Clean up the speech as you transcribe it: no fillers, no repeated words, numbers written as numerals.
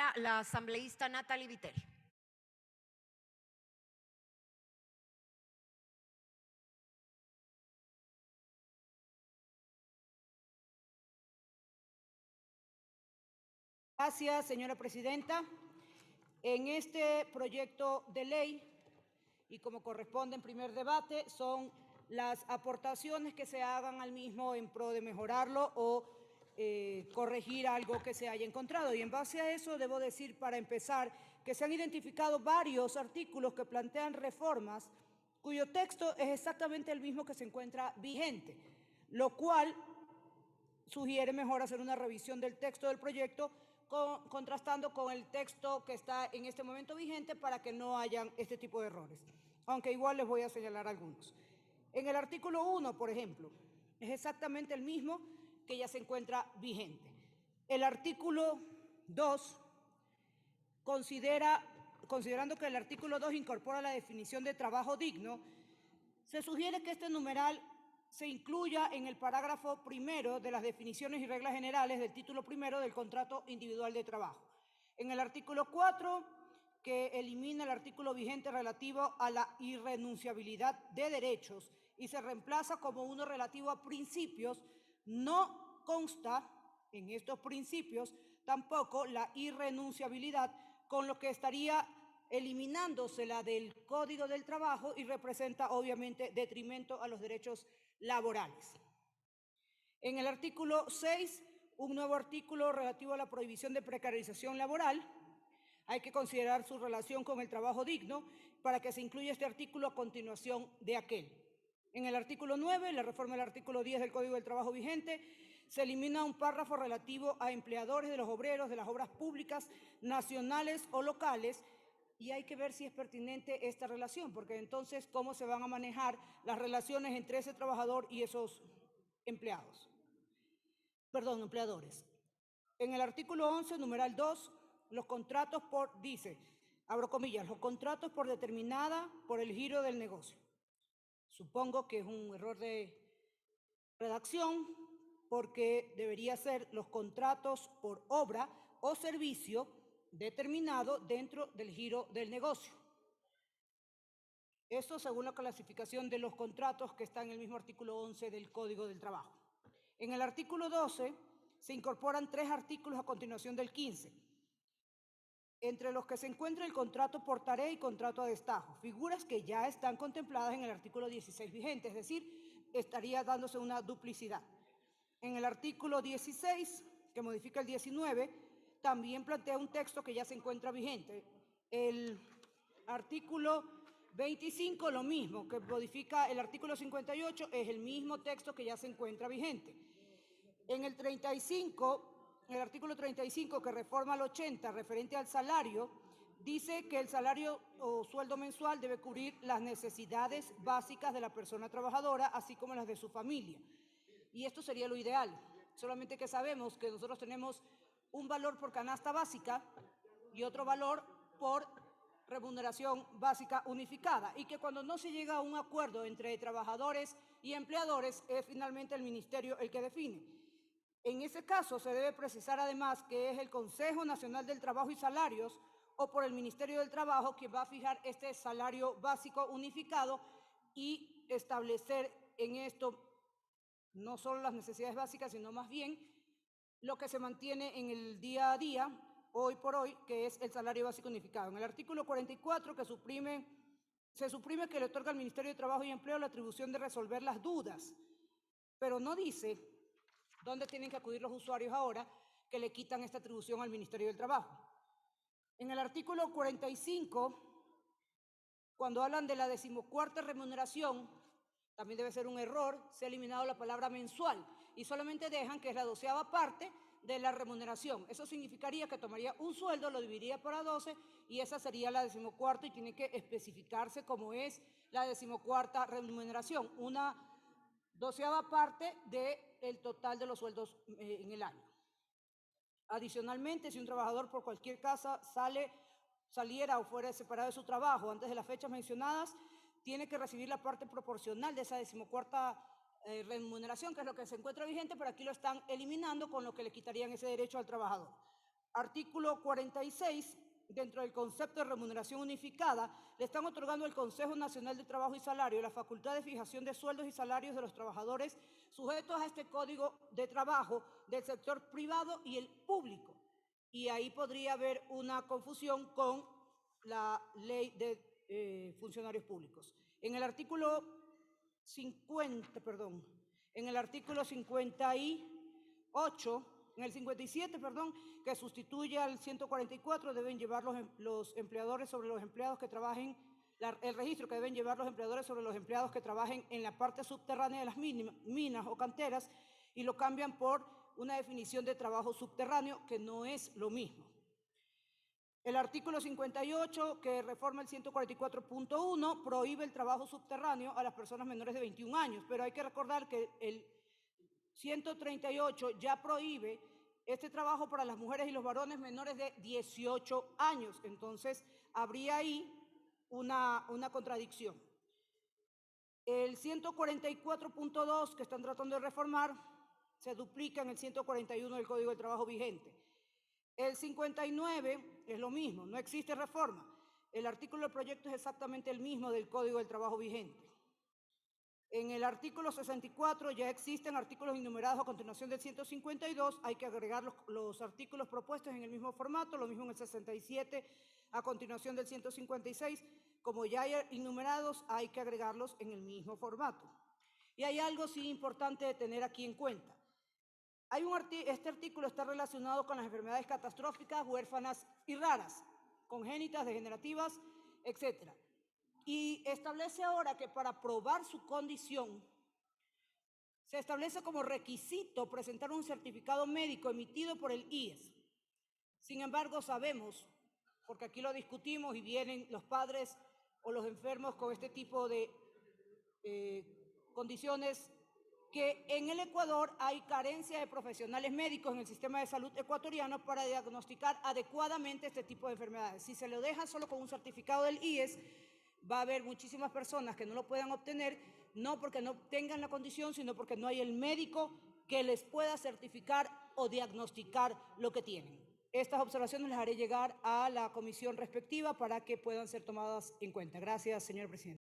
palabra la asambleísta Natalie Vittel. Gracias, señora presidenta. En este proyecto de ley, y como corresponde en primer debate, son las aportaciones que se hagan al mismo en pro de mejorarlo o corregir algo que se haya encontrado. Y en base a eso, debo decir, para empezar, que se han identificado varios artículos que plantean reformas cuyo texto es exactamente el mismo que se encuentra vigente, lo cual sugiere mejor hacer una revisión del texto del proyecto contrastando con el texto que está en este momento vigente para que no hayan este tipo de errores, aunque igual les voy a señalar algunos. En el artículo 1, por ejemplo, es exactamente el mismo que ya se encuentra vigente. El artículo 2 considerando que el artículo 2 incorpora la definición de trabajo digno, se sugiere que este numeral se incluya en el parágrafo primero de las definiciones y reglas generales del título primero del contrato individual de trabajo. En el artículo 4, que elimina el artículo vigente relativo a la irrenunciabilidad de derechos y se reemplaza como uno relativo a principios, no consta en estos principios tampoco la irrenunciabilidad, con lo que estaría eliminándosela del Código del Trabajo y representa obviamente detrimento a los derechos laborales. En el artículo 6, un nuevo artículo relativo a la prohibición de precarización laboral. Hay que considerar su relación con el trabajo digno para que se incluya este artículo a continuación de aquel. En el artículo 9, la reforma del artículo 10 del Código del Trabajo vigente, se elimina un párrafo relativo a empleadores de los obreros de las obras públicas nacionales o locales, y hay que ver si es pertinente esta relación, porque entonces, ¿cómo se van a manejar las relaciones entre ese trabajador y esos empleadores? En el artículo 11, numeral 2, los contratos dice, abro comillas, los contratos por determinada por el giro del negocio. Supongo que es un error de redacción, porque debería ser los contratos por obra o servicio determinado dentro del giro del negocio. Eso según la clasificación de los contratos que está en el mismo artículo 11 del Código del Trabajo. En el artículo 12 se incorporan 3 artículos a continuación del 15, entre los que se encuentra el contrato por tarea y contrato a destajo, figuras que ya están contempladas en el artículo 16 vigente, es decir, estaría dándose una duplicidad. En el artículo 16, que modifica el 19, también plantea un texto que ya se encuentra vigente. El artículo 25, lo mismo, que modifica el artículo 58, es el mismo texto que ya se encuentra vigente. En el 35, el artículo 35, que reforma el 80, referente al salario, dice que el salario o sueldo mensual debe cubrir las necesidades básicas de la persona trabajadora, así como las de su familia. Y esto sería lo ideal, solamente que sabemos que nosotros tenemos un valor por canasta básica y otro valor por remuneración básica unificada, y que cuando no se llega a un acuerdo entre trabajadores y empleadores es finalmente el ministerio el que define. En ese caso se debe precisar además que es el Consejo Nacional del Trabajo y Salarios o por el Ministerio del Trabajo quien va a fijar este salario básico unificado y establecer en esto no solo las necesidades básicas, sino más bien lo que se mantiene en el día a día, hoy por hoy, que es el salario básico unificado. En el artículo 44, se suprime que le otorga al Ministerio de Trabajo y Empleo la atribución de resolver las dudas, pero no dice dónde tienen que acudir los usuarios ahora que le quitan esta atribución al Ministerio del Trabajo. En el artículo 45, cuando hablan de la 14ª remuneración, también debe ser un error, se ha eliminado la palabra mensual y solamente dejan que es la 12ª parte de la remuneración. Eso significaría que tomaría un sueldo, lo dividiría por 12 y esa sería la 14ª, y tiene que especificarse cómo es la 14ª remuneración, una 12ª parte del total de los sueldos en el año. Adicionalmente, si un trabajador por cualquier causa saliera o fuera separado de su trabajo antes de las fechas mencionadas, tiene que recibir la parte proporcional de esa 14ª remuneración, que es lo que se encuentra vigente, pero aquí lo están eliminando, con lo que le quitarían ese derecho al trabajador. Artículo 46, dentro del concepto de remuneración unificada, le están otorgando al Consejo Nacional de Trabajo y Salario la facultad de fijación de sueldos y salarios de los trabajadores sujetos a este Código de Trabajo del sector privado y el público. Y ahí podría haber una confusión con la ley de funcionarios públicos. En el artículo 58, en el 57, que sustituye al 144, deben llevar los empleadores sobre los empleados que trabajen, el registro que deben llevar los empleadores sobre los empleados que trabajen en la parte subterránea de las minas o canteras, y lo cambian por una definición de trabajo subterráneo, que no es lo mismo. El artículo 58, que reforma el 144.1, prohíbe el trabajo subterráneo a las personas menores de 21 años, pero hay que recordar que el 138 ya prohíbe este trabajo para las mujeres y los varones menores de 18 años. Entonces, habría ahí una contradicción. El 144.2 que están tratando de reformar se duplica en el 141 del Código del Trabajo vigente. El 59 es lo mismo, no existe reforma. El artículo del proyecto es exactamente el mismo del Código del Trabajo vigente. En el artículo 64 ya existen artículos enumerados a continuación del 152, hay que agregar los artículos propuestos en el mismo formato, lo mismo en el 67 a continuación del 156, como ya hay enumerados, hay que agregarlos en el mismo formato. Y hay algo sí importante de tener aquí en cuenta. Este artículo está relacionado con las enfermedades catastróficas, huérfanas y raras, congénitas, degenerativas, etc. Y establece ahora que para probar su condición, se establece como requisito presentar un certificado médico emitido por el IES. Sin embargo, sabemos, porque aquí lo discutimos y vienen los padres o los enfermos con este tipo de condiciones, que en el Ecuador hay carencia de profesionales médicos en el sistema de salud ecuatoriano para diagnosticar adecuadamente este tipo de enfermedades. Si se lo deja solo con un certificado del IES, va a haber muchísimas personas que no lo puedan obtener, no porque no tengan la condición, sino porque no hay el médico que les pueda certificar o diagnosticar lo que tienen. Estas observaciones las haré llegar a la comisión respectiva para que puedan ser tomadas en cuenta. Gracias, señor presidente.